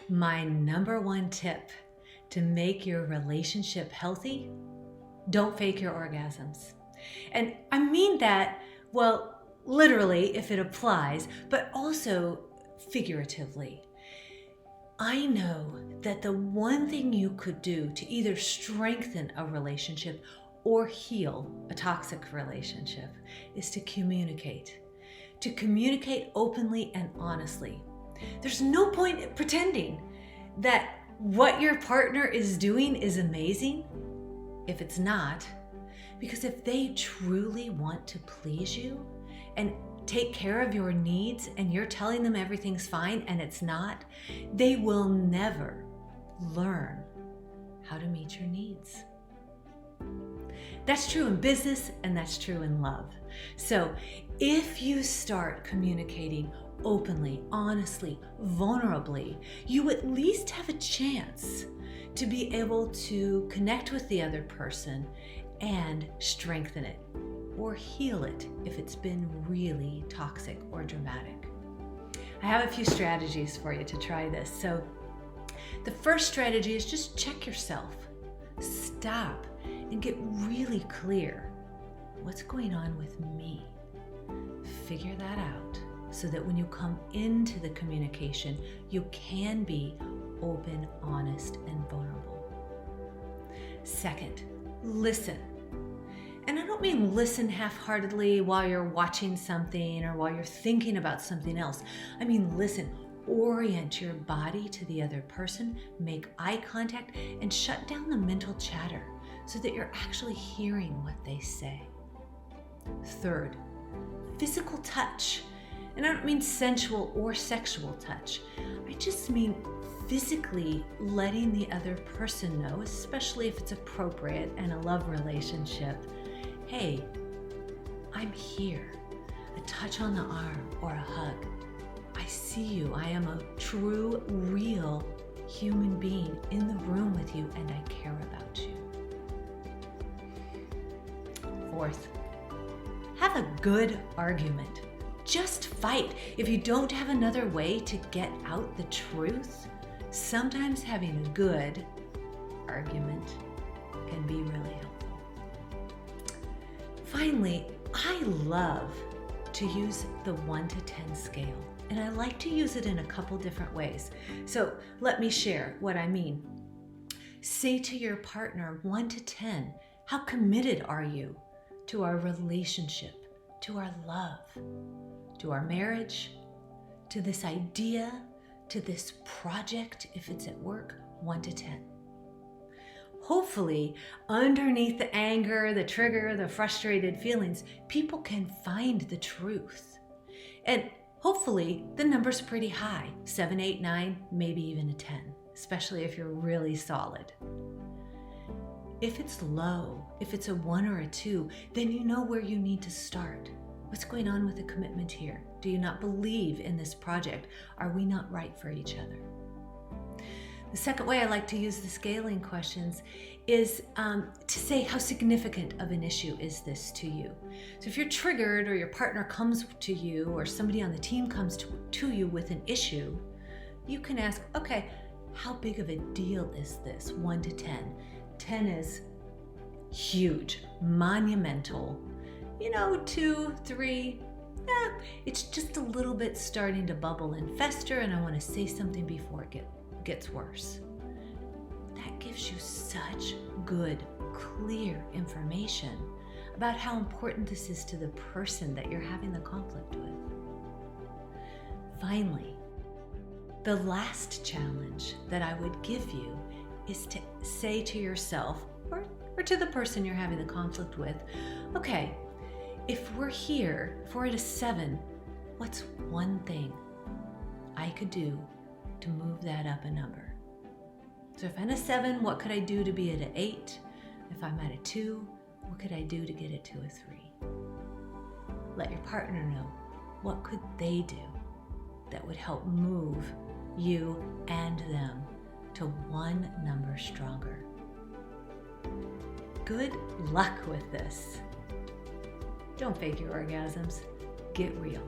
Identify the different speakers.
Speaker 1: My number one tip to make your relationship healthy: don't fake your orgasms. And I mean that, well, literally if it applies, but also figuratively. I know that the one thing you could do to either strengthen a relationship or heal a toxic relationship is to communicate. To communicate openly and honestly. There's no point in pretending that what your partner is doing is amazing if it's not, because if they truly want to please you and take care of your needs and you're telling them everything's fine and it's not, they will never learn how to meet your needs. That's true in business and that's true in love. So if you start communicating openly, honestly, vulnerably, you at least have a chance to be able to connect with the other person and strengthen it or heal it if it's been really toxic or dramatic. I have a few strategies for you to try this. So the first strategy is just check yourself. Stop and get really clear. What's going on with me? Figure that out so that when you come into the communication, you can be open, honest, and vulnerable. Second, listen. And I don't mean listen half-heartedly while you're watching something or while you're thinking about something else. I mean listen. Orient your body to the other person, make eye contact, and shut down the mental chatter so that you're actually hearing what they say. Third, physical touch. And I don't mean sensual or sexual touch. I just mean physically letting the other person know, especially if it's appropriate and a love relationship, hey, I'm here. A touch on the arm or a hug. I see you. I am a true, real human being in the room with you and I care about you. Fourth, have a good argument. Just fight. If you don't have another way to get out the truth, sometimes having a good argument can be really helpful. Finally, I love to use the 1 to 10 scale, and I like to use it in a couple different ways. So let me share what I mean. Say to your partner, 1 to 10, how committed are you to our relationship, to our love, to our marriage, to this idea, to this project, if it's at work, 1 to 10. Hopefully, underneath the anger, the trigger, the frustrated feelings, people can find the truth. And hopefully, the number's pretty high, 7, 8, 9, maybe even a 10, especially if you're really solid. If it's low, if it's a 1 or a 2, then you know where you need to start. What's going on with the commitment here? Do you not believe in this project? Are we not right for each other? The second way I like to use the scaling questions is to say, how significant of an issue is this to you? So if you're triggered or your partner comes to you or somebody on the team comes to you with an issue, you can ask, okay, how big of a deal is this? 1 to 10. 10 is huge, monumental. 2, 3, it's just a little bit starting to bubble and fester, and I want to say something before it gets worse. That gives you such good, clear information about how important this is to the person that you're having the conflict with. Finally, the last challenge that I would give you is to say to yourself or to the person you're having the conflict with, okay, if we're here, if we're at a 7, what's one thing I could do to move that up a number? So if I'm a 7, what could I do to be at an 8? If I'm at a 2, what could I do to get it to a 3? Let your partner know, what could they do that would help move you and them to one number stronger? Good luck with this. Don't fake your orgasms. Get real.